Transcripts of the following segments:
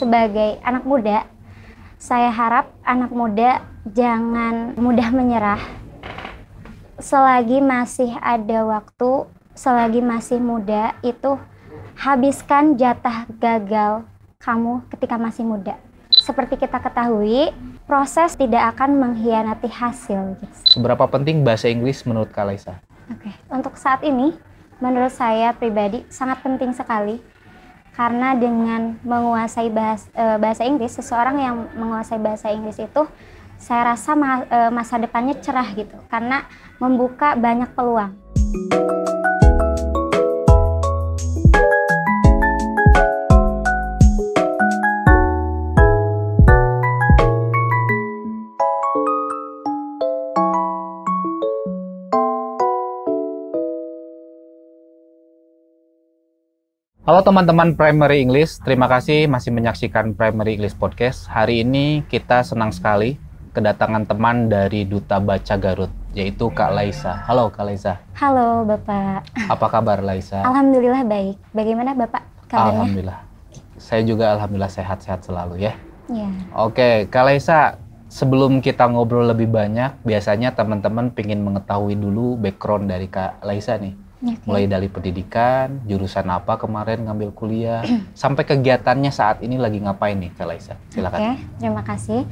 sebagai anak muda, saya harap anak muda jangan mudah menyerah. Selagi masih ada waktu, selagi masih muda, itu habiskan jatah gagal kamu ketika masih muda. Seperti kita ketahui, proses tidak akan mengkhianati hasil. Seberapa penting bahasa Inggris menurut Kak Laisa? Oke, untuk saat ini, menurut saya pribadi sangat penting sekali. Karena dengan menguasai bahasa Inggris, seseorang yang menguasai bahasa Inggris itu, saya rasa masa depannya cerah gitu. Karena membuka banyak peluang. Halo teman-teman Primary English, terima kasih masih menyaksikan Primary English Podcast. Hari ini kita senang sekali kedatangan teman dari Duta Baca Garut, yaitu Kak Laisa. Halo Kak Laisa. Halo Bapak. Apa kabar Laisa? Alhamdulillah baik. Bagaimana Bapak kabarnya? Alhamdulillah. Saya juga alhamdulillah sehat-sehat selalu ya. Ya. Oke, Kak Laisa, sebelum kita ngobrol lebih banyak, biasanya teman-teman pengen mengetahui dulu background dari Kak Laisa nih. Okay. Mulai dari pendidikan, jurusan apa kemarin ngambil kuliah, sampai kegiatannya saat ini lagi ngapain nih Kak Laisa? Silakan. Oke, terima kasih.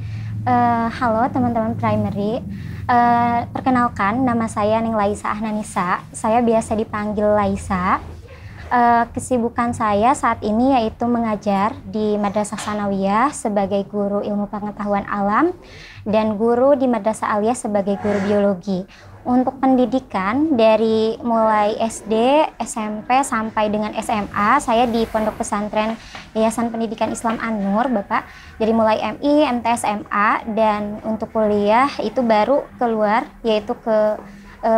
Halo teman-teman Primary. Perkenalkan, nama saya Ning Laisa Ahnanisa. Saya biasa dipanggil Laisa. Kesibukan saya saat ini yaitu mengajar di Madrasah Sanawiyah sebagai guru ilmu pengetahuan alam dan guru di Madrasah Aliyah sebagai guru biologi. Untuk pendidikan dari mulai SD, SMP sampai dengan SMA, saya di Pondok Pesantren Yayasan Pendidikan Islam An-Nur, Bapak. Dari mulai MI, MTS, MA, dan untuk kuliah itu baru keluar, yaitu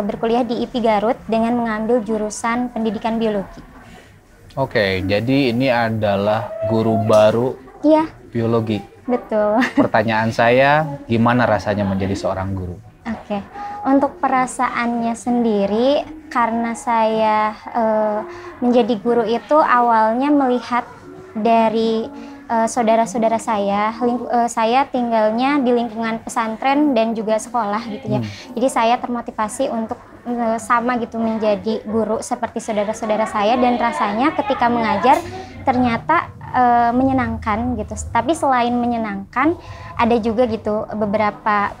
berkuliah di IP Garut dengan mengambil jurusan pendidikan biologi. Oke, jadi ini adalah guru baru biologi. Betul. Pertanyaan saya, gimana rasanya menjadi seorang guru? Oke, untuk perasaannya sendiri, karena saya menjadi guru itu awalnya melihat dari saudara-saudara saya. Saya tinggalnya di lingkungan pesantren dan juga sekolah gitu ya. Jadi saya termotivasi untuk sama gitu menjadi guru seperti saudara-saudara saya, dan rasanya ketika mengajar ternyata menyenangkan gitu. Tapi selain menyenangkan, ada juga gitu beberapa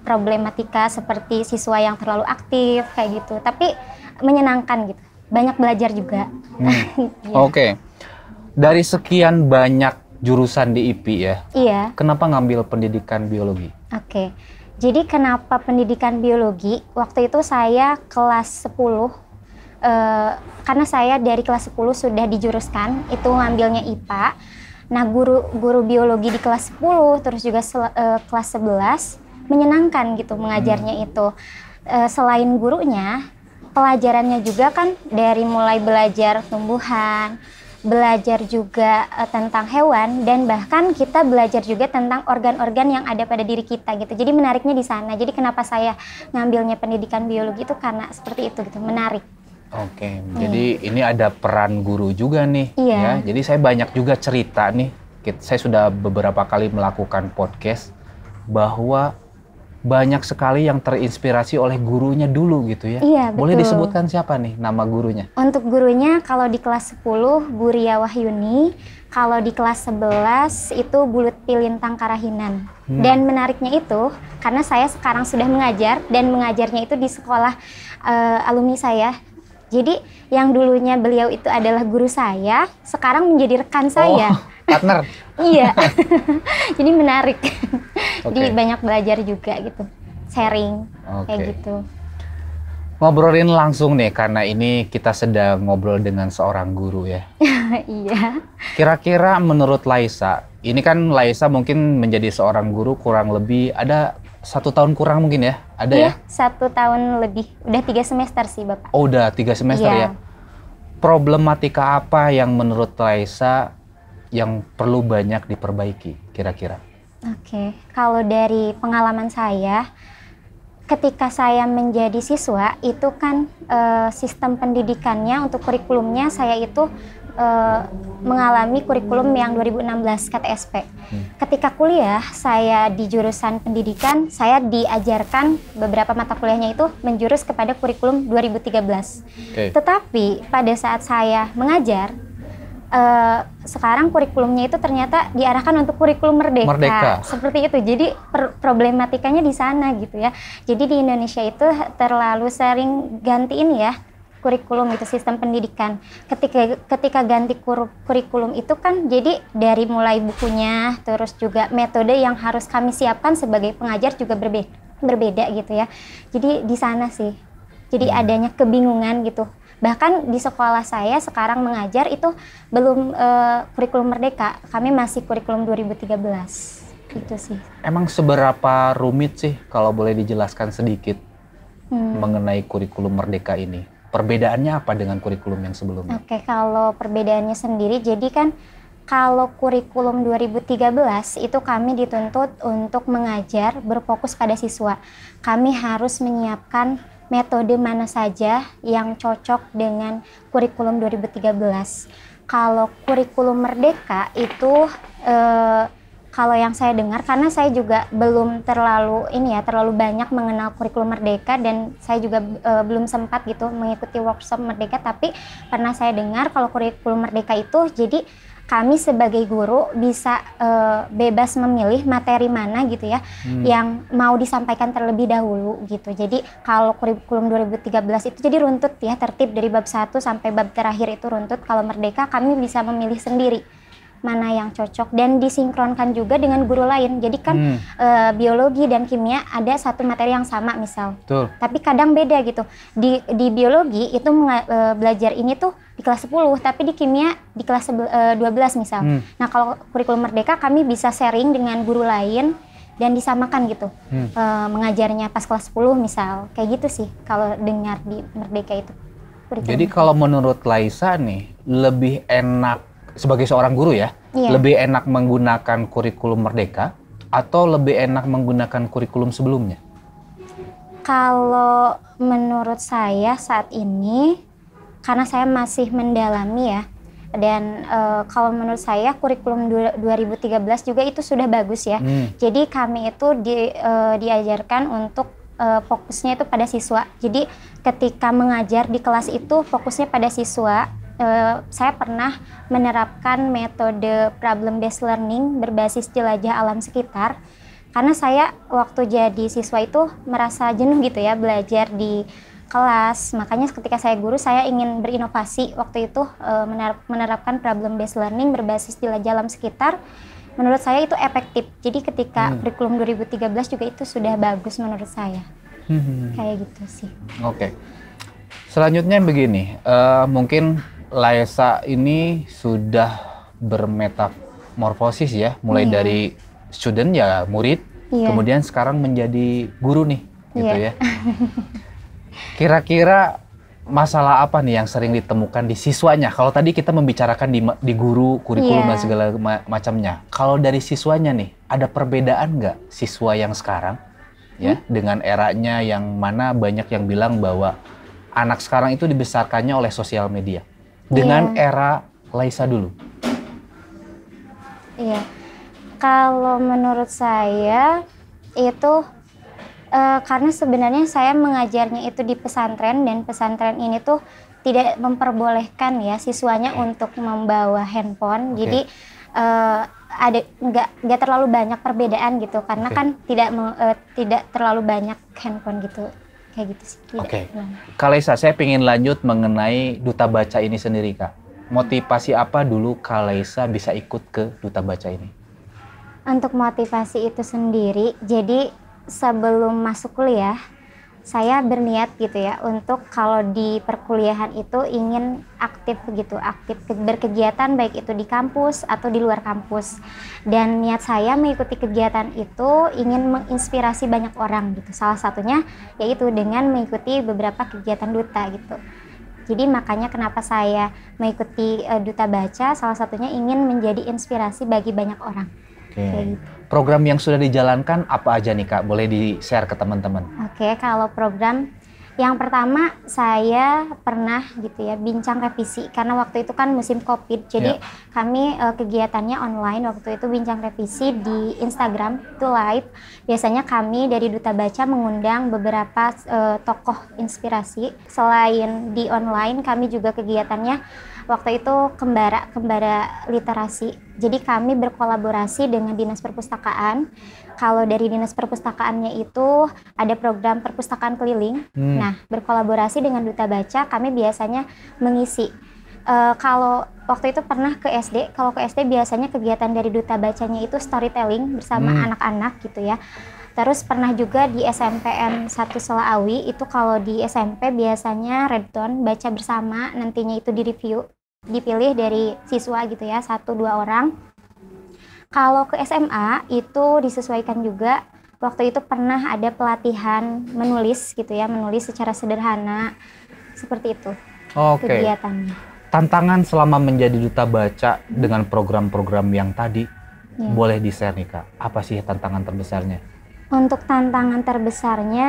problematika seperti siswa yang terlalu aktif kayak gitu. Tapi menyenangkan gitu. Banyak belajar juga. Ya. Oke. Dari sekian banyak jurusan di IP ya. Iya. Kenapa ngambil pendidikan biologi? Oke. Jadi kenapa pendidikan biologi? Waktu itu saya kelas 10. Karena saya dari kelas 10 sudah dijuruskan, itu ngambilnya IPA. Nah, guru biologi di kelas 10, terus juga kelas 11, menyenangkan gitu mengajarnya itu. Selain gurunya, pelajarannya juga kan dari mulai belajar tumbuhan, belajar juga tentang hewan, dan bahkan kita belajar juga tentang organ-organ yang ada pada diri kita gitu. Jadi menariknya di sana. Jadi kenapa saya ngambilnya pendidikan biologi itu karena seperti itu gitu, menarik. Oke, jadi ini ada peran guru juga nih. Iya. Ya. Jadi saya banyak juga cerita nih. Saya sudah beberapa kali melakukan podcast bahwa banyak sekali yang terinspirasi oleh gurunya dulu gitu ya. Iya, betul. Boleh disebutkan siapa nih nama gurunya? Untuk gurunya kalau di kelas 10 Bu Ria Wahyuni, kalau di kelas 11 itu Bu Lutfi Lintang Karahinan. Dan menariknya itu karena saya sekarang sudah mengajar dan mengajarnya itu di sekolah alumni saya. Jadi yang dulunya beliau itu adalah guru saya, sekarang menjadi rekan saya. Partner? Iya. Jadi menarik. Okay. Jadi banyak belajar juga gitu, sharing kayak gitu. Ngobrolin langsung nih, karena ini kita sedang ngobrol dengan seorang guru ya. Iya. Kira-kira menurut Laisa, ini kan Laisa mungkin menjadi seorang guru kurang lebih ada 1 tahun kurang mungkin ya? Ada ya? 1 tahun lebih. Udah 3 semester sih Bapak. Oh udah 3 semester ya? Problematika apa yang menurut Laisa yang perlu banyak diperbaiki kira-kira? Oke, kalau dari pengalaman saya, ketika saya menjadi siswa itu kan sistem pendidikannya untuk kurikulumnya saya itu mengalami kurikulum yang 2016 KTSP. Ketika kuliah, saya di jurusan pendidikan, saya diajarkan beberapa mata kuliahnya itu menjurus kepada kurikulum 2013. Tetapi pada saat saya mengajar, sekarang kurikulumnya itu ternyata diarahkan untuk kurikulum merdeka. Seperti itu. Jadi problematikanya di sana gitu ya. Jadi di Indonesia itu terlalu sering gantiin ya kurikulum itu, sistem pendidikan. Ketika ganti kurikulum itu kan jadi dari mulai bukunya, terus juga metode yang harus kami siapkan sebagai pengajar juga berbeda gitu ya. Jadi di sana sih. Jadi adanya kebingungan gitu. Bahkan di sekolah saya sekarang mengajar itu belum kurikulum merdeka, kami masih kurikulum 2013 gitu sih. Emang seberapa rumit sih kalau boleh dijelaskan sedikit mengenai kurikulum merdeka ini? Perbedaannya apa dengan kurikulum yang sebelumnya? Oke, kalau perbedaannya sendiri, jadi kan kalau kurikulum 2013 itu kami dituntut untuk mengajar berfokus pada siswa. Kami harus menyiapkan metode mana saja yang cocok dengan kurikulum 2013. Kalau kurikulum merdeka itu kalau yang saya dengar, karena saya juga belum terlalu banyak mengenal kurikulum merdeka dan saya juga belum sempat gitu mengikuti workshop merdeka, tapi pernah saya dengar kalau kurikulum merdeka itu jadi kami sebagai guru bisa bebas memilih materi mana gitu ya yang mau disampaikan terlebih dahulu gitu. Jadi kalau kurikulum 2013 itu jadi runtut ya, tertib dari bab 1 sampai bab terakhir itu runtut. Kalau merdeka kami bisa memilih sendiri mana yang cocok dan disinkronkan juga dengan guru lain. Jadi kan biologi dan kimia ada satu materi yang sama misal. Betul. Tapi kadang beda gitu. Di biologi itu belajar ini tuh di kelas 10, tapi di kimia di kelas 12 misal. Nah, kalau kurikulum merdeka kami bisa sharing dengan guru lain dan disamakan gitu. Mengajarnya pas kelas 10 misal. Kayak gitu sih kalau dengar di merdeka itu. Jadi kalau menurut Laisa nih, lebih enak sebagai seorang guru ya, lebih enak menggunakan kurikulum merdeka atau lebih enak menggunakan kurikulum sebelumnya? Kalau menurut saya saat ini, karena saya masih mendalami ya, dan kalau menurut saya kurikulum 2013 juga itu sudah bagus ya. Jadi kami itu diajarkan untuk fokusnya itu pada siswa. Jadi ketika mengajar di kelas itu fokusnya pada siswa. Saya pernah menerapkan metode problem based learning berbasis jelajah alam sekitar karena saya waktu jadi siswa itu merasa jenuh gitu ya belajar di kelas. Makanya ketika saya guru, saya ingin berinovasi waktu itu menerapkan problem based learning berbasis jelajah alam sekitar. Menurut saya itu efektif. Jadi ketika kurikulum 2013 juga itu sudah bagus menurut saya. Kayak gitu sih. Oke. Selanjutnya begini, mungkin Laisa ini sudah bermetamorfosis ya, mulai dari student ya murid, kemudian sekarang menjadi guru nih, gitu ya. Kira-kira masalah apa nih yang sering ditemukan di siswanya? Kalau tadi kita membicarakan di guru, kurikulum dan segala macamnya. Kalau dari siswanya nih, ada perbedaan nggak siswa yang sekarang ya dengan eranya yang mana banyak yang bilang bahwa anak sekarang itu dibesarkannya oleh sosial media? Dengan era Laisa dulu. Iya, kalau menurut saya itu karena sebenarnya saya mengajarnya itu di pesantren dan pesantren ini tuh tidak memperbolehkan ya siswanya untuk membawa handphone. Jadi ada nggak terlalu banyak perbedaan gitu karena kan tidak terlalu banyak handphone gitu. Kayak gitu sih. Oke. Kak Laisa, saya ingin lanjut mengenai Duta Baca ini sendiri, Kak. Motivasi apa dulu Kak Laisa bisa ikut ke Duta Baca ini? Untuk motivasi itu sendiri, jadi sebelum masuk kuliah, saya berniat gitu ya untuk kalau di perkuliahan itu ingin aktif berkegiatan baik itu di kampus atau di luar kampus. Dan niat saya mengikuti kegiatan itu ingin menginspirasi banyak orang gitu. Salah satunya yaitu dengan mengikuti beberapa kegiatan duta gitu. Jadi makanya kenapa saya mengikuti Duta Baca, salah satunya ingin menjadi inspirasi bagi banyak orang. Kayak gitu. Program yang sudah dijalankan apa aja nih Kak? Boleh di-share ke teman-teman? Oke, kalau program Yang pertama saya pernah gitu ya bincang revisi karena waktu itu kan musim Covid. Jadi kami kegiatannya online waktu itu bincang revisi di Instagram itu live. Biasanya kami dari Duta Baca mengundang beberapa tokoh inspirasi. Selain di online kami juga kegiatannya waktu itu kembara literasi. Jadi kami berkolaborasi dengan Dinas Perpustakaan. Kalau dari Dinas Perpustakaannya itu ada program perpustakaan keliling. Nah, berkolaborasi dengan Duta Baca, kami biasanya mengisi. Kalau waktu itu pernah ke SD, kalau ke SD biasanya kegiatan dari Duta Bacanya itu storytelling bersama anak-anak gitu ya. Terus pernah juga di SMPN 1 Selaawi, itu kalau di SMP biasanya Redton baca bersama, nantinya itu direview, dipilih dari siswa gitu ya, 1-2 orang. Kalau ke SMA itu disesuaikan juga. Waktu itu pernah ada pelatihan menulis gitu ya, menulis secara sederhana. Seperti itu kegiatannya. Tantangan selama menjadi Duta Baca dengan program-program yang tadi, boleh di-share nih Kak, apa sih tantangan terbesarnya? Untuk tantangan terbesarnya,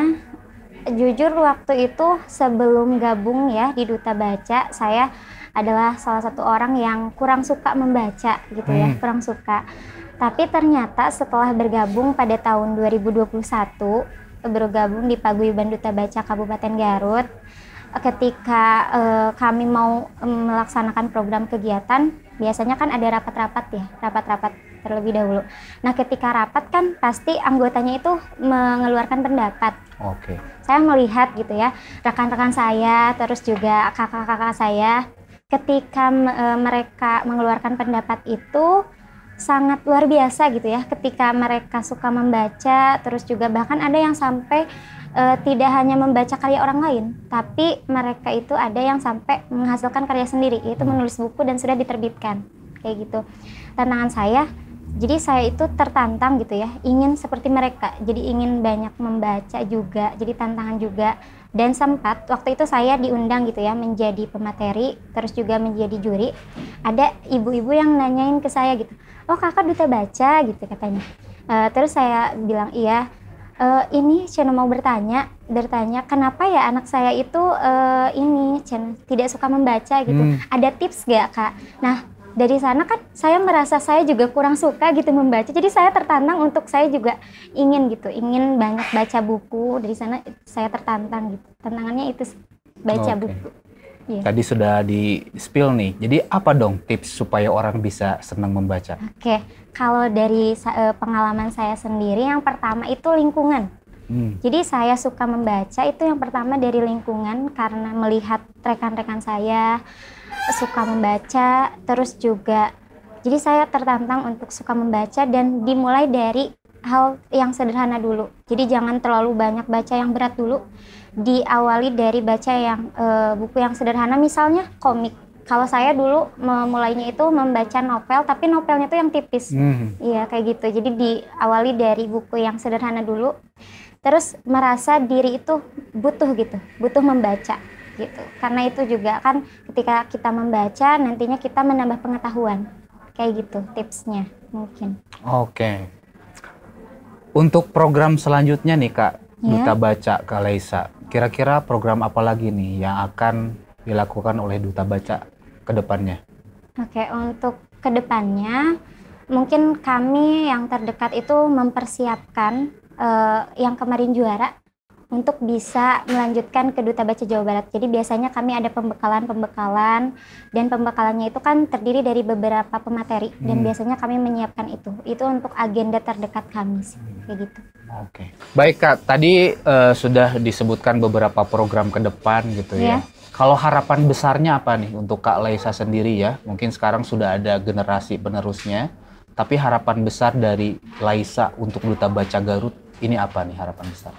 jujur waktu itu sebelum gabung ya di Duta Baca, saya adalah salah satu orang yang kurang suka membaca gitu ya, kurang suka. Tapi ternyata setelah bergabung pada tahun 2021, bergabung di Paguyuban Duta Baca Kabupaten Garut, ketika kami mau melaksanakan program kegiatan, biasanya kan ada rapat-rapat ya, rapat-rapat terlebih dahulu. Nah, ketika rapat kan pasti anggotanya itu mengeluarkan pendapat. Saya melihat gitu ya, rekan-rekan saya, terus juga kakak-kakak saya, ketika mereka mengeluarkan pendapat itu sangat luar biasa gitu ya, ketika mereka suka membaca, terus juga bahkan ada yang sampai tidak hanya membaca karya orang lain, tapi mereka itu ada yang sampai menghasilkan karya sendiri, yaitu menulis buku dan sudah diterbitkan, kayak gitu. Tantangan saya, jadi saya itu tertantang gitu ya, ingin seperti mereka, jadi ingin banyak membaca juga, jadi tantangan juga. Dan sempat waktu itu saya diundang gitu ya menjadi pemateri, terus juga menjadi juri. Ada ibu-ibu yang nanyain ke saya gitu, oh kakak Duta Baca gitu katanya. Terus saya bilang iya. Ini Channel mau bertanya kenapa ya anak saya itu tidak suka membaca gitu. Ada tips gak kak? Nah, dari sana kan saya merasa saya juga kurang suka gitu membaca, jadi saya tertantang untuk saya juga ingin banyak baca buku. Dari sana saya tertantang gitu, tantangannya itu baca buku. Tadi sudah di spill nih, jadi apa dong tips supaya orang bisa senang membaca? Kalau dari pengalaman saya sendiri, yang pertama itu lingkungan. Jadi saya suka membaca itu yang pertama dari lingkungan, karena melihat rekan-rekan saya suka membaca, terus juga jadi saya tertantang untuk suka membaca dan dimulai dari hal yang sederhana dulu. Jadi jangan terlalu banyak baca yang berat dulu, diawali dari baca yang buku yang sederhana, misalnya komik. Kalau saya dulu memulainya itu membaca novel, tapi novelnya itu yang tipis. Iya kayak gitu, jadi diawali dari buku yang sederhana dulu, terus merasa diri itu butuh membaca gitu. Karena itu juga kan ketika kita membaca nantinya kita menambah pengetahuan, kayak gitu tipsnya mungkin. Untuk program selanjutnya nih Kak, Duta Baca Kak Laisa, kira-kira program apa lagi nih yang akan dilakukan oleh Duta Baca ke depannya? Untuk ke depannya mungkin kami yang terdekat itu mempersiapkan yang kemarin juara untuk bisa melanjutkan ke Duta Baca Jawa Barat. Jadi biasanya kami ada pembekalan dan pembekalannya itu kan terdiri dari beberapa pemateri dan biasanya kami menyiapkan itu untuk agenda terdekat kami sih, kayak gitu. Baik Kak, tadi sudah disebutkan beberapa program ke depan gitu ya. Kalau harapan besarnya apa nih untuk Kak Laisa sendiri ya? Mungkin sekarang sudah ada generasi penerusnya, tapi harapan besar dari Laisa untuk Duta Baca Garut ini apa nih harapan besar?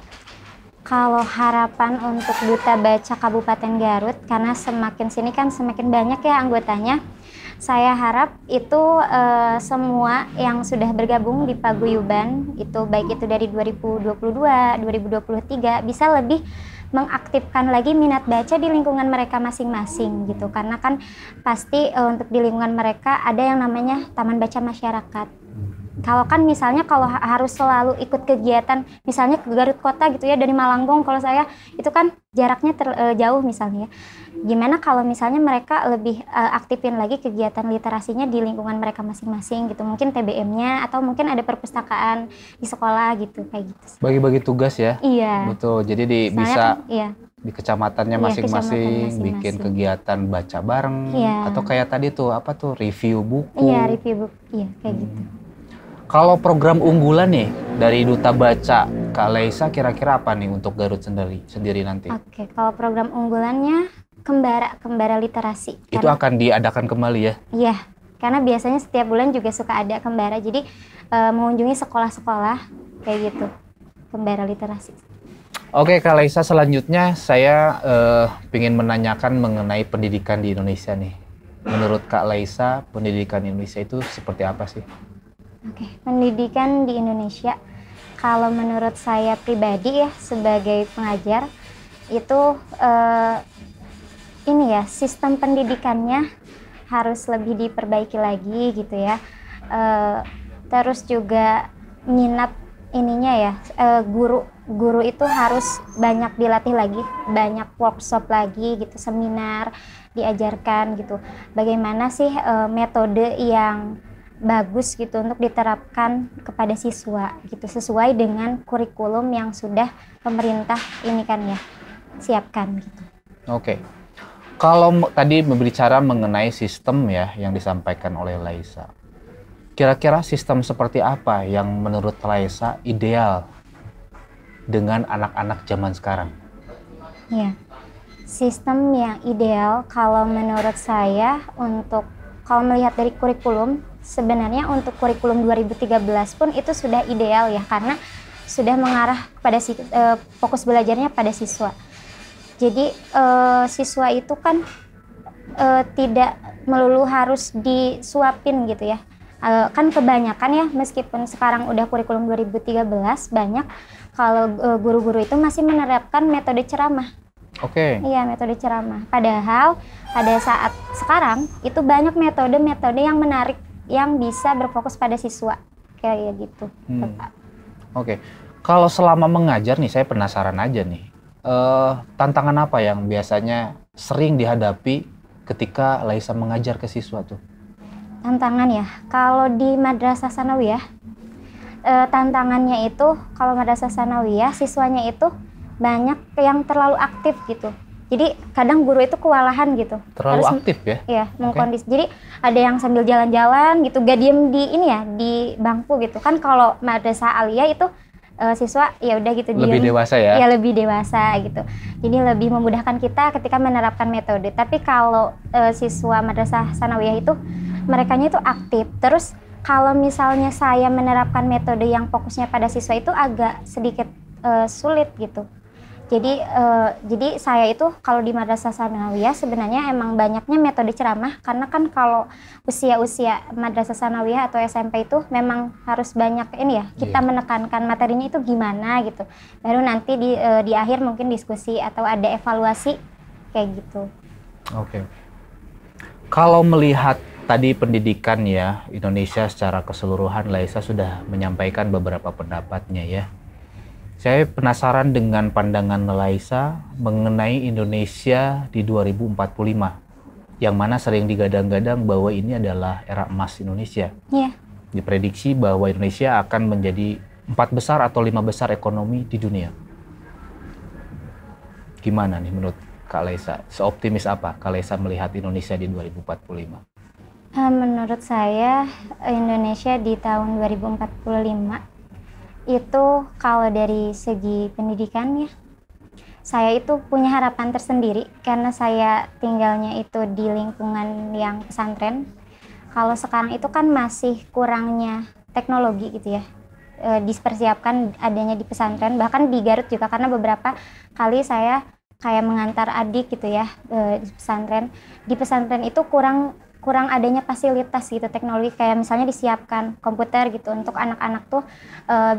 Kalau harapan untuk Duta Baca Kabupaten Garut, karena semakin sini kan semakin banyak ya anggotanya, saya harap itu semua yang sudah bergabung di Paguyuban, itu baik itu dari 2022, 2023, bisa lebih mengaktifkan lagi minat baca di lingkungan mereka masing-masing gitu. Karena kan pasti untuk di lingkungan mereka ada yang namanya Taman Baca Masyarakat. Kalau kan misalnya kalau harus selalu ikut kegiatan, misalnya ke Garut Kota gitu ya, dari Malangbong kalau saya, itu kan jaraknya jauh misalnya. Gimana kalau misalnya mereka lebih aktifin lagi kegiatan literasinya di lingkungan mereka masing-masing gitu. Mungkin TBM-nya atau mungkin ada perpustakaan di sekolah gitu, kayak gitu. Bagi-bagi tugas ya? Iya. Betul, jadi bisa iya. di kecamatannya Iya, masing-masing kecamatan bikin masing-masing. kegiatan baca bareng, Iya. atau kayak tadi tuh, apa tuh, review buku. Iya, review buku. Iya, kayak gitu. Kalau program unggulan nih dari Duta Baca Kak Laisa kira-kira apa nih untuk Garut sendiri nanti? Oke, kalau program unggulannya kembara literasi. Itu akan diadakan kembali ya? Iya, karena biasanya setiap bulan juga suka ada kembara. Jadi mengunjungi sekolah-sekolah kayak gitu, kembara literasi. Oke Kak Laisa, selanjutnya saya ingin menanyakan mengenai pendidikan di Indonesia nih. Menurut Kak Laisa, pendidikan Indonesia itu seperti apa sih? Oke, pendidikan di Indonesia, kalau menurut saya pribadi ya sebagai pengajar itu ini ya, sistem pendidikannya harus lebih diperbaiki lagi gitu ya. Terus juga minat ininya ya, guru itu harus banyak dilatih lagi, banyak workshop lagi gitu, seminar diajarkan gitu. Bagaimana sih metode yang bagus gitu untuk diterapkan kepada siswa gitu, sesuai dengan kurikulum yang sudah pemerintah ini kan ya siapkan gitu. Oke. Kalau tadi berbicara mengenai sistem ya yang disampaikan oleh Laisa. Kira-kira sistem seperti apa yang menurut Laisa ideal dengan anak-anak zaman sekarang? Ya, sistem yang ideal kalau menurut saya kalau melihat dari kurikulum, sebenarnya untuk kurikulum 2013 pun itu sudah ideal ya, karena sudah mengarah pada fokus belajarnya pada siswa. Jadi siswa itu kan tidak melulu harus disuapin gitu ya. Kan kebanyakan ya, meskipun sekarang udah kurikulum 2013 banyak, kalau guru-guru itu masih menerapkan metode ceramah. Oke. Iya, metode ceramah. Padahal pada saat sekarang itu banyak metode-metode yang menarik yang bisa berfokus pada siswa kayak gitu. Oke. Kalau selama mengajar nih, saya penasaran aja nih. Tantangan apa yang biasanya sering dihadapi ketika Laisa mengajar ke siswa tuh? Tantangan ya, kalau di Madrasah Tsanawiyah, tantangannya itu kalau Madrasah Tsanawiyah siswanya itu banyak yang terlalu aktif gitu. Jadi kadang guru itu kewalahan gitu. Terlalu aktif ya? Iya, mengkondisi. Jadi ada yang sambil jalan-jalan gitu, gak diem di bangku gitu. Kan kalau Madrasah Aliyah itu siswa ya udah gitu lebih dewasa ya? Ya lebih dewasa gitu. Jadi lebih memudahkan kita ketika menerapkan metode. Tapi kalau siswa Madrasah Tsanawiyah itu merekanya itu aktif. Terus kalau misalnya saya menerapkan metode yang fokusnya pada siswa itu agak sedikit sulit gitu. Jadi saya itu kalau di Madrasah Tsanawiyah sebenarnya emang banyaknya metode ceramah, karena kan kalau usia-usia Madrasah Tsanawiyah atau SMP itu memang harus banyak ini ya, kita menekankan materinya itu gimana gitu. Baru nanti di akhir mungkin diskusi atau ada evaluasi kayak gitu. Oke. Kalau melihat tadi pendidikan ya Indonesia secara keseluruhan, Laisa sudah menyampaikan beberapa pendapatnya ya. Saya penasaran dengan pandangan Laisa mengenai Indonesia di 2045, yang mana sering digadang-gadang bahwa ini adalah era emas Indonesia. Iya. Diprediksi bahwa Indonesia akan menjadi 4 besar atau 5 besar ekonomi di dunia. Gimana nih menurut Kak Laisa? Seoptimis apa Kak Laisa melihat Indonesia di 2045? Menurut saya Indonesia di tahun 2045 itu kalau dari segi pendidikan ya, saya itu punya harapan tersendiri karena saya tinggalnya itu di lingkungan yang pesantren. Kalau sekarang itu kan masih kurangnya teknologi gitu ya, dipersiapkan adanya di pesantren, bahkan di Garut juga, karena beberapa kali saya kayak mengantar adik gitu ya di pesantren. Di pesantren itu kurang adanya fasilitas gitu, teknologi kayak misalnya disiapkan komputer gitu untuk anak-anak tuh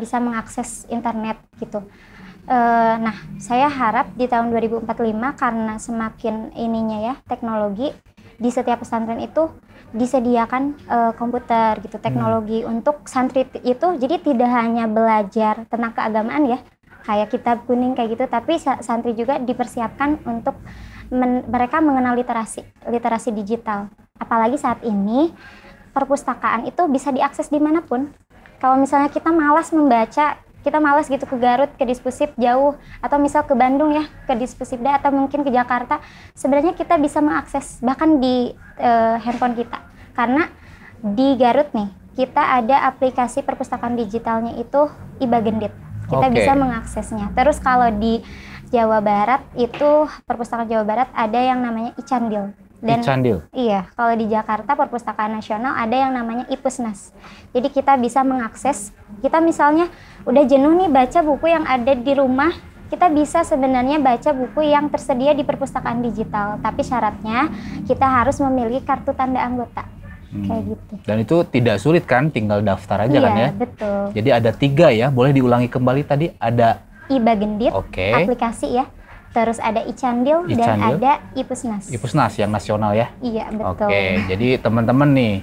bisa mengakses internet gitu. Nah, saya harap di tahun 2045 karena semakin ininya ya teknologi, di setiap pesantren itu disediakan komputer gitu, teknologi untuk santri itu. Jadi tidak hanya belajar tentang keagamaan ya, kayak kitab kuning kayak gitu, tapi santri juga dipersiapkan untuk mereka mengenal literasi digital. Apalagi saat ini perpustakaan itu bisa diakses dimanapun. Kalau misalnya kita malas membaca, kita malas gitu ke Garut, ke Dispusip jauh, atau misal ke Bandung ya, ke Dispusipda, atau mungkin ke Jakarta, sebenarnya kita bisa mengakses bahkan di handphone kita. Karena di Garut nih, kita ada aplikasi perpustakaan digitalnya itu Ibagendit. Kita bisa mengaksesnya. Terus kalau di Jawa Barat itu, perpustakaan Jawa Barat ada yang namanya Icandil. Dan Icandil? Iya, kalau di Jakarta Perpustakaan Nasional ada yang namanya Ipusnas. Jadi kita bisa mengakses, kita misalnya udah jenuh nih baca buku yang ada di rumah, kita bisa sebenarnya baca buku yang tersedia di perpustakaan digital. Tapi syaratnya kita harus memiliki kartu tanda anggota. Kayak gitu. Dan itu tidak sulit kan, tinggal daftar aja kan ya? Iya, betul. Jadi ada 3 ya, boleh diulangi kembali tadi, ada Ibagendit, aplikasi ya. Terus ada Icandil dan ada Ipusnas. Ipusnas yang nasional ya? Iya, betul. Jadi teman-teman nih,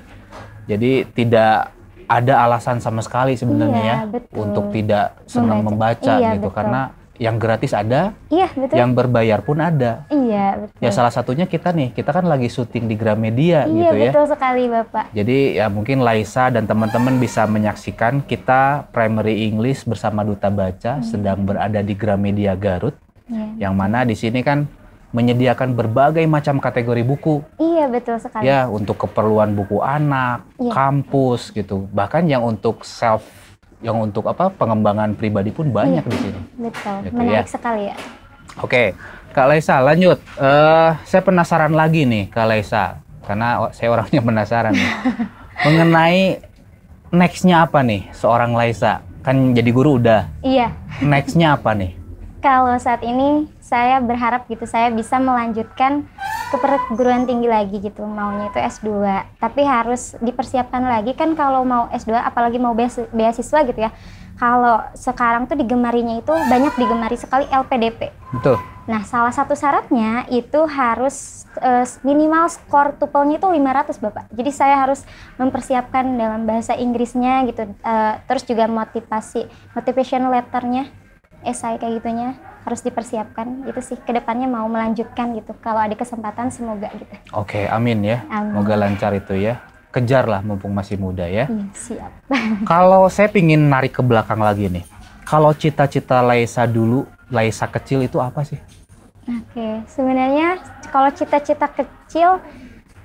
jadi tidak ada alasan sama sekali sebenarnya untuk tidak senang membaca gitu. Betul. Karena yang gratis ada, betul. Yang berbayar pun ada. Iya, betul. Ya salah satunya kita nih, kita kan lagi syuting di Gramedia gitu ya. Iya, betul sekali Bapak. Jadi ya mungkin Laisa dan teman-teman bisa menyaksikan kita Primary English bersama Duta Baca sedang berada di Gramedia Garut. Yang mana di sini kan menyediakan berbagai macam kategori buku. Iya, betul sekali. Ya, untuk keperluan buku anak, kampus gitu. Bahkan yang untuk pengembangan pribadi pun banyak di sini. Betul, gitu, menarik sekali ya. Oke, Kak Laisa lanjut. Saya penasaran lagi nih Kak Laisa, karena saya orangnya penasaran nih. Mengenai next-nya apa nih seorang Laisa? Kan jadi guru udah. Iya. Next-nya apa nih? Kalau saat ini saya berharap gitu saya bisa melanjutkan ke perguruan tinggi lagi gitu, maunya itu S2. Tapi harus dipersiapkan lagi kan kalau mau S2 apalagi mau beasiswa gitu ya. Kalau sekarang tuh digemarinya itu banyak digemari sekali LPDP. Betul. Nah, salah satu syaratnya itu harus minimal skor TOEFL-nya itu 500 Bapak. Jadi saya harus mempersiapkan dalam bahasa Inggrisnya gitu. Terus juga motivation letter-nya, esai kayak gitunya harus dipersiapkan. Itu sih kedepannya mau melanjutkan gitu. Kalau ada kesempatan semoga gitu. Oke, amin ya. Amin. Semoga lancar itu ya. Kejarlah mumpung masih muda ya. Iya, siap. Kalau saya pingin narik ke belakang lagi nih. Kalau cita-cita Laisa dulu, Laisa kecil itu apa sih? Oke, sebenarnya kalau cita-cita kecil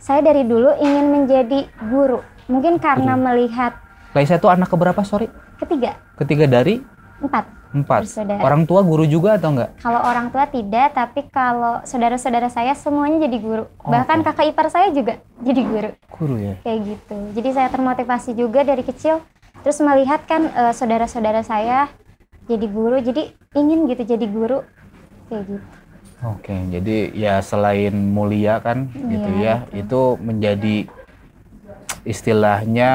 saya dari dulu ingin menjadi guru. Mungkin karena melihat. Laisa itu anak keberapa, sorry? Ketiga. Ketiga dari? 4. Orang tua guru juga atau enggak? Kalau orang tua tidak, tapi kalau saudara-saudara saya semuanya jadi guru. Bahkan kakak ipar saya juga jadi guru. Guru ya? Kayak gitu. Jadi saya termotivasi juga dari kecil. Terus melihat kan saudara-saudara saya jadi guru, jadi ingin gitu jadi guru. Kayak gitu. Oke, jadi ya selain mulia kan gitu ya, betul. Itu menjadi istilahnya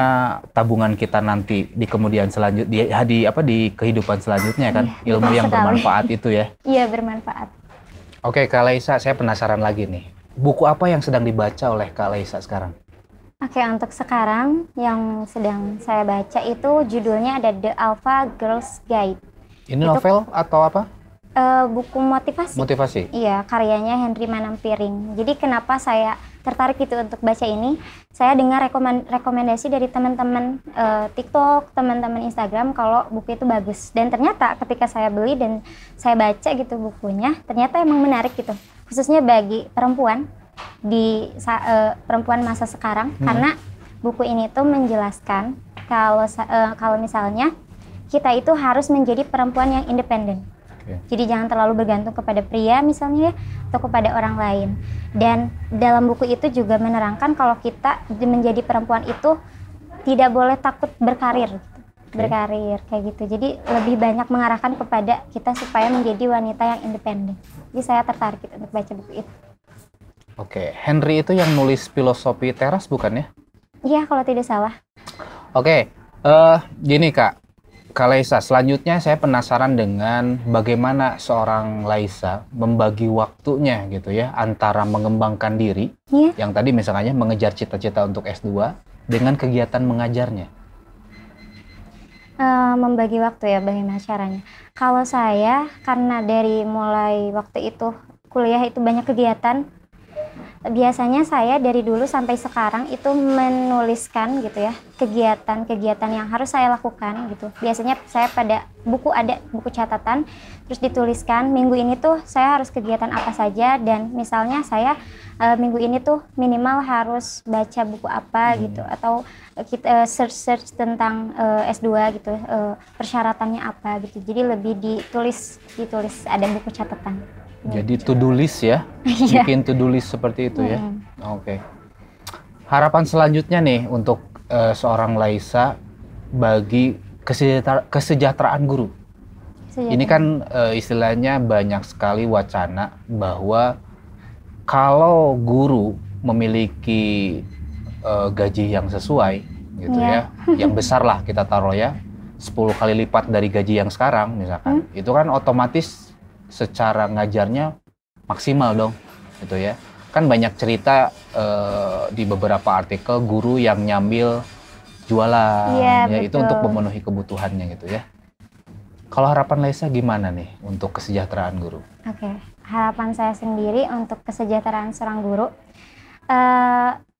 tabungan kita nanti di kemudian selanjutnya di kehidupan selanjutnya kan, ilmu yang bermanfaat itu ya. Iya, bermanfaat. Oke, Kak Laisa, saya penasaran lagi nih. Buku apa yang sedang dibaca oleh Kak Laisa sekarang? Oke, untuk sekarang yang sedang saya baca itu judulnya ada The Alpha Girls Guide. Ini novel atau apa? Buku motivasi. Motivasi? Iya, karyanya Henry Manampiring. Jadi kenapa saya tertarik gitu untuk baca ini? Saya dengar rekomendasi dari teman-teman TikTok, teman-teman Instagram kalau buku itu bagus. Dan ternyata ketika saya beli dan saya baca gitu bukunya, ternyata emang menarik gitu. Khususnya bagi perempuan perempuan masa sekarang, karena buku ini tuh menjelaskan kalau misalnya kita itu harus menjadi perempuan yang independen. Jadi jangan terlalu bergantung kepada pria misalnya ya, atau kepada orang lain. Dan dalam buku itu juga menerangkan kalau kita menjadi perempuan itu tidak boleh takut berkarir. Berkarir kayak gitu. Jadi lebih banyak mengarahkan kepada kita supaya menjadi wanita yang independen. Jadi saya tertarik gitu untuk baca buku itu. Oke, Henry itu yang nulis Filosofi Teras bukan ya? Iya, kalau tidak salah. Oke, gini Kak. Kak Laisa, selanjutnya saya penasaran dengan bagaimana seorang Laisa membagi waktunya gitu ya antara mengembangkan diri, yang tadi misalnya mengejar cita-cita untuk S2 dengan kegiatan mengajarnya. Membagi waktu ya, bagaimana caranya? Kalau saya, karena dari mulai waktu itu kuliah itu banyak kegiatan, biasanya saya dari dulu sampai sekarang itu menuliskan gitu ya kegiatan-kegiatan yang harus saya lakukan gitu. Biasanya saya pada ada buku catatan, terus dituliskan minggu ini tuh saya harus kegiatan apa saja, dan misalnya saya minggu ini tuh minimal harus baca buku apa gitu, atau kita search tentang S2 gitu, persyaratannya apa gitu. Jadi lebih ditulis ada buku catatan. Jadi to-do list ya, bikin to-do list seperti itu ya. Oke. Harapan selanjutnya nih untuk seorang Laisa bagi kesejahteraan guru. Ini kan istilahnya banyak sekali wacana bahwa kalau guru memiliki gaji yang sesuai gitu ya, yang besar lah kita taruh ya, 10 kali lipat dari gaji yang sekarang misalkan, itu kan otomatis secara ngajarnya maksimal dong, gitu ya. Kan banyak cerita di beberapa artikel guru yang nyambil jualan, ya itu untuk memenuhi kebutuhannya gitu ya. Kalau harapan Laisa gimana nih untuk kesejahteraan guru? Oke, harapan saya sendiri untuk kesejahteraan seorang guru,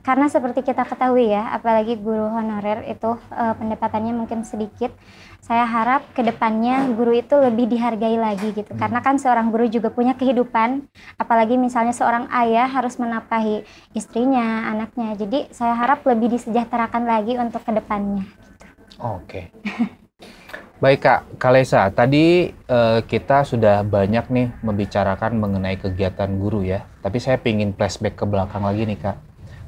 karena seperti kita ketahui ya, apalagi guru honorer itu pendapatannya mungkin sedikit. Saya harap kedepannya guru itu lebih dihargai lagi gitu, karena kan seorang guru juga punya kehidupan, apalagi misalnya seorang ayah harus menafkahi istrinya, anaknya. Jadi saya harap lebih disejahterakan lagi untuk kedepannya gitu. Oke. Baik Kak Laisa, tadi kita sudah banyak nih membicarakan mengenai kegiatan guru ya, tapi saya pingin flashback ke belakang lagi nih Kak.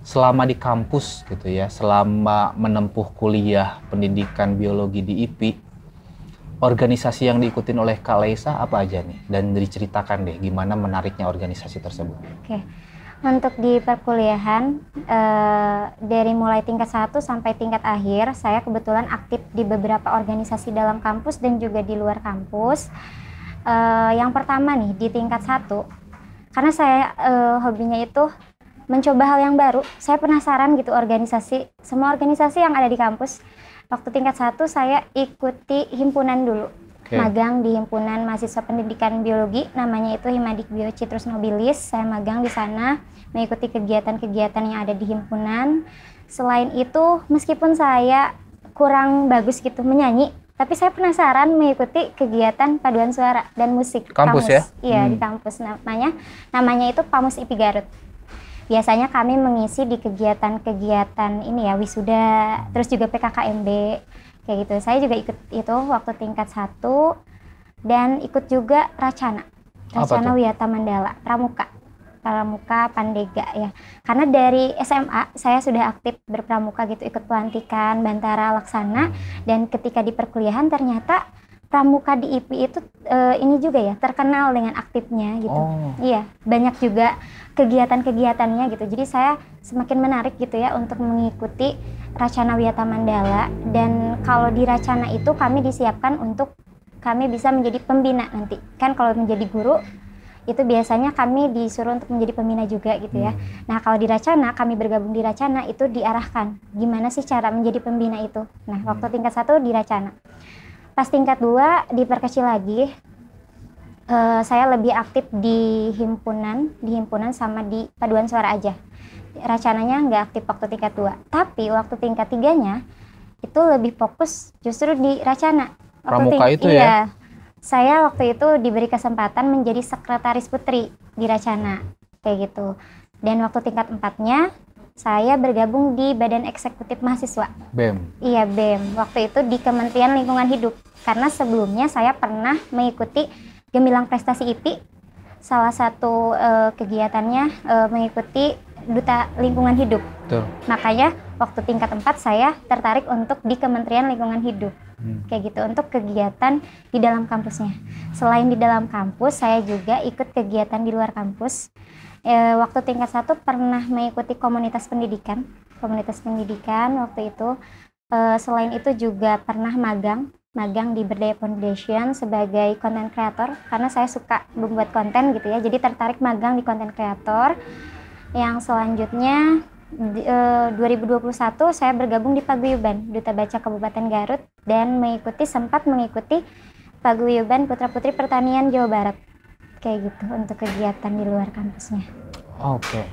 Selama di kampus gitu ya, selama menempuh kuliah pendidikan biologi di IPI, organisasi yang diikutin oleh Kak Laisa apa aja nih? Dan diceritakan deh gimana menariknya organisasi tersebut. Oke, untuk di perkuliahan dari mulai tingkat 1 sampai tingkat akhir, saya kebetulan aktif di beberapa organisasi dalam kampus dan juga di luar kampus. Yang pertama nih di tingkat 1, karena saya hobinya itu mencoba hal yang baru. Saya penasaran gitu semua organisasi yang ada di kampus. Waktu tingkat 1 saya ikuti himpunan dulu. Magang di himpunan mahasiswa pendidikan biologi, namanya itu Himadikbio Citrus Nobilis. Saya magang di sana, mengikuti kegiatan-kegiatan yang ada di himpunan. Selain itu, meskipun saya kurang bagus gitu menyanyi, tapi saya penasaran mengikuti kegiatan paduan suara dan musik kampus ya? Iya, di kampus namanya itu Pamus IPI Garut. Biasanya kami mengisi di kegiatan-kegiatan ini ya, wisuda, terus juga PKKMB, kayak gitu. Saya juga ikut itu waktu tingkat 1, dan ikut juga Racana Wiyata Mandala, Pramuka Pandega ya. Karena dari SMA saya sudah aktif berpramuka gitu, ikut pelantikan Bantara Laksana, dan ketika di perkuliahan ternyata pramuka di IPI itu ini juga ya terkenal dengan aktifnya gitu. Iya, banyak juga kegiatan-kegiatannya gitu. Jadi saya semakin menarik gitu ya untuk mengikuti Racana Wiyata Mandala, dan kalau di Racana itu kami disiapkan untuk kami bisa menjadi pembina nanti. Kan kalau menjadi guru itu biasanya kami disuruh untuk menjadi pembina juga gitu ya. Nah, kalau di Racana, kami bergabung di Racana itu diarahkan gimana sih cara menjadi pembina itu. Nah, waktu tingkat 1 di Racana. Pas tingkat 2 diperkecil lagi, saya lebih aktif di himpunan sama di paduan suara aja. Racananya nggak aktif waktu tingkat 2. Tapi waktu tingkat 3-nya itu lebih fokus justru di Racana. Pramuka itu ya? Saya waktu itu diberi kesempatan menjadi sekretaris putri di Racana, kayak gitu. Dan waktu tingkat 4-nya saya bergabung di Badan Eksekutif Mahasiswa. BEM? Iya, BEM. Waktu itu di Kementerian Lingkungan Hidup. Karena sebelumnya saya pernah mengikuti Gemilang Prestasi IPI. Salah satu kegiatannya mengikuti Duta Lingkungan Hidup. Betul. Makanya waktu tingkat 4 saya tertarik untuk di Kementerian Lingkungan Hidup. Kayak gitu, untuk kegiatan di dalam kampusnya. Selain di dalam kampus, saya juga ikut kegiatan di luar kampus. Waktu tingkat 1 pernah mengikuti komunitas pendidikan waktu itu. Selain itu juga pernah magang magang di Berdaya Foundation sebagai content creator karena saya suka membuat konten gitu ya. Jadi tertarik magang di content creator. Yang selanjutnya 2021 saya bergabung di Paguyuban Duta Baca Kabupaten Garut dan sempat mengikuti Paguyuban Putra Putri Pertanian Jawa Barat. Kayak gitu untuk kegiatan di luar kampusnya. Oke.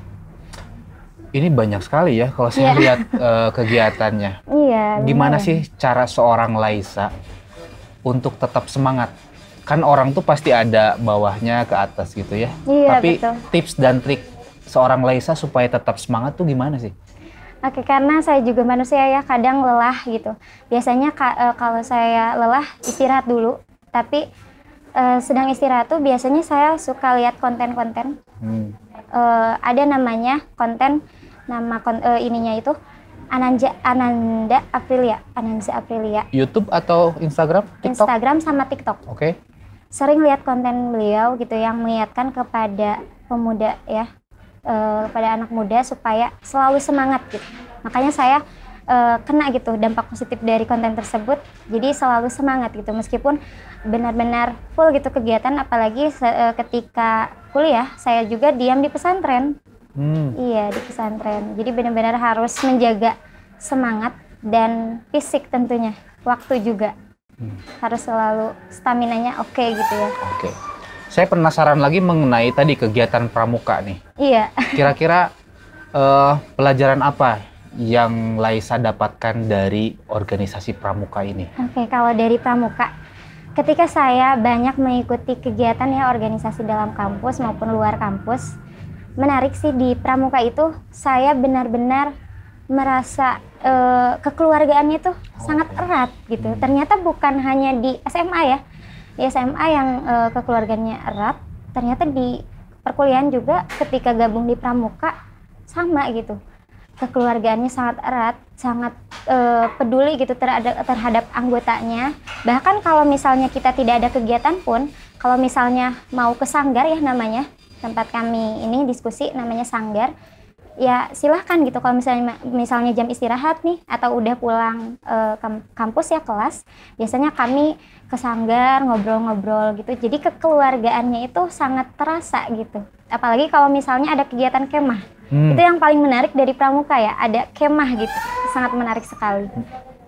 Ini banyak sekali ya kalau saya lihat kegiatannya. Iya. Gimana sih cara seorang Laisa untuk tetap semangat? Kan orang tuh pasti ada bawahnya ke atas gitu ya. Iya, tapi betul. Tips dan trik seorang Laisa supaya tetap semangat tuh gimana sih? Oke, karena saya juga manusia ya, kadang lelah gitu. Biasanya kalau saya lelah istirahat dulu, tapi sedang istirahat tuh biasanya saya suka lihat konten-konten. Ada namanya ininya itu Ananda Aprilia. YouTube atau Instagram? TikTok? Instagram sama TikTok. Oke. Sering lihat konten beliau gitu yang mengingatkan kepada pemuda ya, kepada anak muda supaya selalu semangat gitu. Makanya saya kena gitu dampak positif dari konten tersebut. Jadi selalu semangat gitu meskipun benar-benar full gitu kegiatan, apalagi ketika kuliah saya juga diam di pesantren. Iya, di pesantren. Jadi benar-benar harus menjaga semangat dan fisik tentunya. Waktu juga. Harus selalu staminanya oke gitu ya. Oke. Saya penasaran lagi mengenai tadi kegiatan pramuka nih. Iya. Kira-kira pelajaran apa yang Laisa dapatkan dari organisasi pramuka ini? Oke, kalau dari pramuka, ketika saya banyak mengikuti kegiatan ya organisasi dalam kampus maupun luar kampus, menarik sih di pramuka itu saya benar-benar merasa kekeluargaannya itu sangat erat gitu. Ternyata bukan hanya di SMA ya. Di SMA yang kekeluarganya erat, ternyata di perkuliahan juga ketika gabung di pramuka sama gitu. Kekeluargaannya sangat erat, sangat peduli gitu terhadap anggotanya. Bahkan kalau misalnya kita tidak ada kegiatan pun, kalau misalnya mau ke sanggar ya namanya, tempat kami ini diskusi namanya sanggar, ya silahkan gitu. Kalau misalnya jam istirahat nih atau udah pulang kampus ya kelas, biasanya kami ke sanggar ngobrol-ngobrol gitu. Jadi kekeluargaannya itu sangat terasa gitu. Apalagi kalau misalnya ada kegiatan kemah, itu yang paling menarik dari pramuka ya, ada kemah gitu, sangat menarik sekali.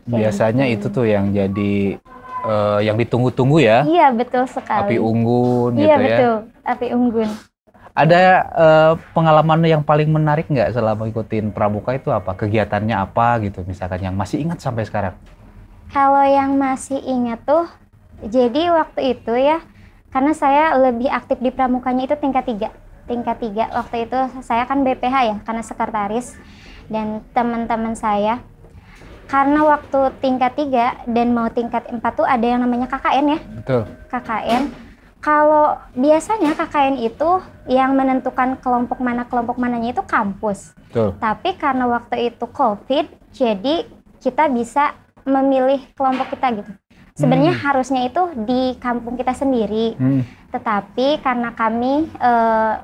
Biasanya itu tuh yang jadi yang ditunggu-tunggu ya. Iya betul sekali. Api unggun gitu iya, ya. Iya betul, api unggun. Ada pengalaman yang paling menarik nggak selama ikutin pramuka itu apa? Kegiatannya apa gitu misalkan yang masih ingat sampai sekarang? Kalau yang masih ingat tuh, jadi waktu itu ya, karena saya lebih aktif di pramukanya itu tingkat 3. Tingkat 3 waktu itu saya kan BPH ya, karena sekretaris, dan teman-teman saya. Karena waktu tingkat 3 dan mau tingkat 4 tuh ada yang namanya KKN ya. Betul. KKN. Kalau biasanya KKN itu yang menentukan kelompok mananya itu kampus. Betul. Tapi karena waktu itu COVID, jadi kita bisa memilih kelompok kita gitu. Sebenarnya harusnya itu di kampung kita sendiri. Tetapi karena kami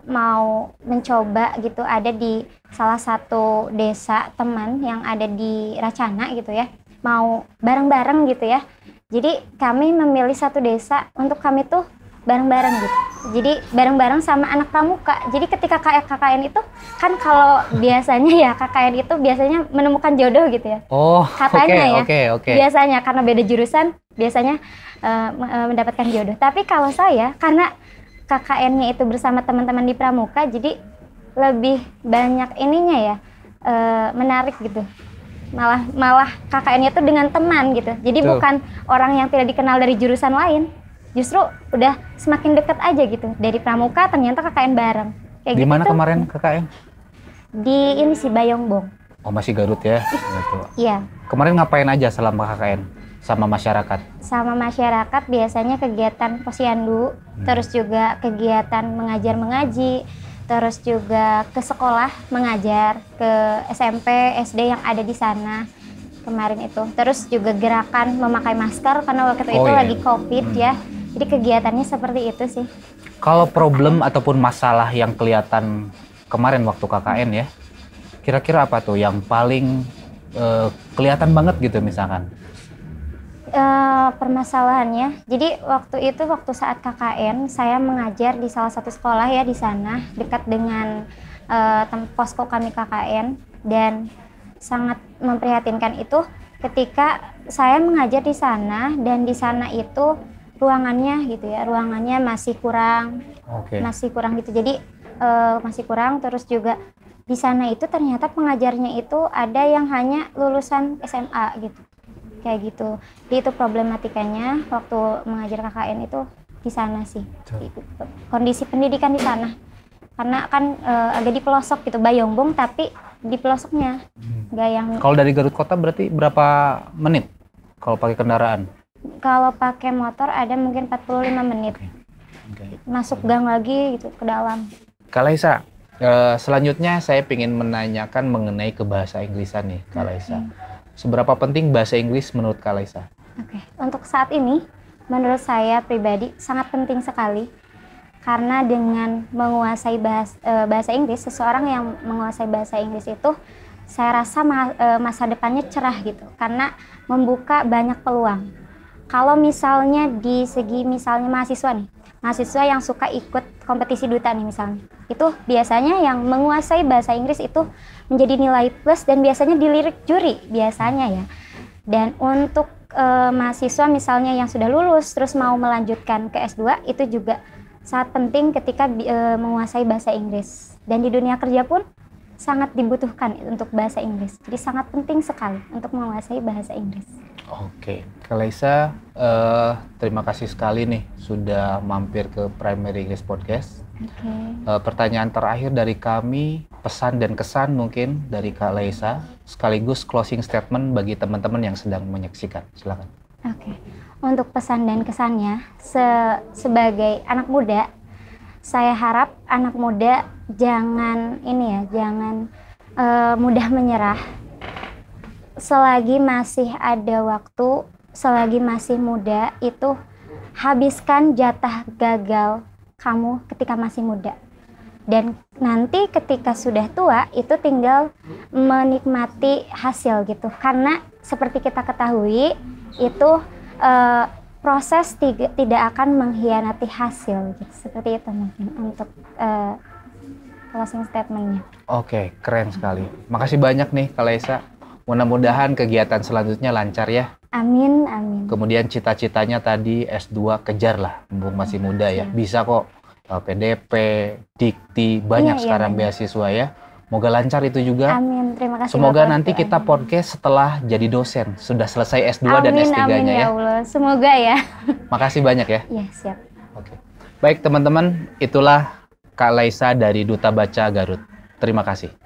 mau mencoba gitu ada di salah satu desa teman yang ada di Racana gitu ya. Mau bareng-bareng gitu ya. Jadi kami memilih satu desa untuk kami tuh bareng-bareng gitu. Jadi bareng-bareng sama anak pramuka. Jadi ketika KKN itu kan kalau biasanya ya KKN itu biasanya menemukan jodoh gitu ya. Oh, katanya okay. Biasanya karena beda jurusan biasanya mendapatkan jodoh. Tapi kalau saya karena KKN-nya itu bersama teman-teman di pramuka, jadi lebih banyak ininya ya menarik gitu. Malah KKN-nya itu dengan teman gitu. Jadi bukan orang yang tidak dikenal dari jurusan lain. Justru udah semakin dekat aja gitu. Dari pramuka ternyata KKN bareng. Kayak di gitu mana tuh. kemarin KKN? Di ini sih Bayongbong. Oh masih Garut ya? Gitu. Iya. Kemarin ngapain aja selama KKN sama masyarakat? Sama masyarakat biasanya kegiatan posyandu, terus juga kegiatan mengaji, terus juga ke sekolah mengajar, ke SMP, SD yang ada di sana kemarin itu. Terus juga gerakan memakai masker karena waktu itu lagi COVID ya. Jadi kegiatannya seperti itu sih. Kalau problem ataupun masalah yang kelihatan kemarin waktu KKN ya, kira-kira apa tuh yang paling kelihatan banget gitu misalkan? Permasalahannya, jadi waktu saat KKN saya mengajar di salah satu sekolah ya di sana dekat dengan posko kami KKN, dan sangat memprihatinkan itu ketika saya mengajar di sana dan di sana itu ruangannya gitu ya, ruangannya masih kurang, masih kurang gitu. Jadi masih kurang, terus juga di sana itu ternyata pengajarnya itu ada yang hanya lulusan SMA gitu. Kayak gitu. Jadi itu problematikanya waktu mengajar KKN itu di sana sih. Kondisi pendidikan di sana. Karena kan agak di pelosok gitu, Bayongbong tapi di pelosoknya. Nggak yang... Kalau dari Garut Kota berarti berapa menit kalau pakai kendaraan? Kalau pakai motor ada mungkin 45 menit. Masuk gang lagi gitu ke dalam. Kak Laisa, selanjutnya saya ingin menanyakan mengenai kebahasa Inggrisan nih, Kak Laisa. Seberapa penting bahasa Inggris menurut Kak Laisa? Untuk saat ini, menurut saya pribadi sangat penting sekali. Karena dengan menguasai bahasa Inggris, seseorang yang menguasai bahasa Inggris itu, saya rasa masa depannya cerah gitu. Karena membuka banyak peluang. Kalau misalnya di segi misalnya mahasiswa yang suka ikut kompetisi duta nih misalnya, itu biasanya yang menguasai bahasa Inggris itu menjadi nilai plus dan biasanya dilirik juri biasanya ya. Dan untuk mahasiswa misalnya yang sudah lulus terus mau melanjutkan ke S2 itu juga sangat penting ketika menguasai bahasa Inggris. Dan di dunia kerja pun sangat dibutuhkan untuk bahasa Inggris. Jadi sangat penting sekali untuk menguasai bahasa Inggris. Oke, Kak Laisa, terima kasih sekali nih sudah mampir ke Primary English Podcast. Pertanyaan terakhir dari kami, pesan dan kesan mungkin dari Kak Laisa, sekaligus closing statement bagi teman-teman yang sedang menyaksikan. Silakan. Untuk pesan dan kesannya, sebagai anak muda, saya harap anak muda jangan mudah menyerah. Selagi masih ada waktu, selagi masih muda, itu habiskan jatah gagal kamu ketika masih muda. Dan nanti ketika sudah tua, itu tinggal menikmati hasil gitu. Karena seperti kita ketahui, itu proses tidak akan mengkhianati hasil gitu. Seperti itu mungkin untuk closing statement-nya. Oke, keren sekali. Makasih banyak nih Kak Laisa. Mudah-mudahan kegiatan selanjutnya lancar ya. Amin, amin. Kemudian cita-citanya tadi S2 kejar lah, mumpung masih muda ya. Bisa kok PDP, Dikti, banyak sekarang beasiswa ya. Semoga lancar itu juga. Amin, terima kasih. Semoga nanti kita podcast setelah jadi dosen, sudah selesai S2 dan S3-nya amin, ya Allah. Semoga ya. Makasih banyak ya. Iya, siap. Oke. Baik teman-teman, itulah Kak Laisa dari Duta Baca Garut. Terima kasih.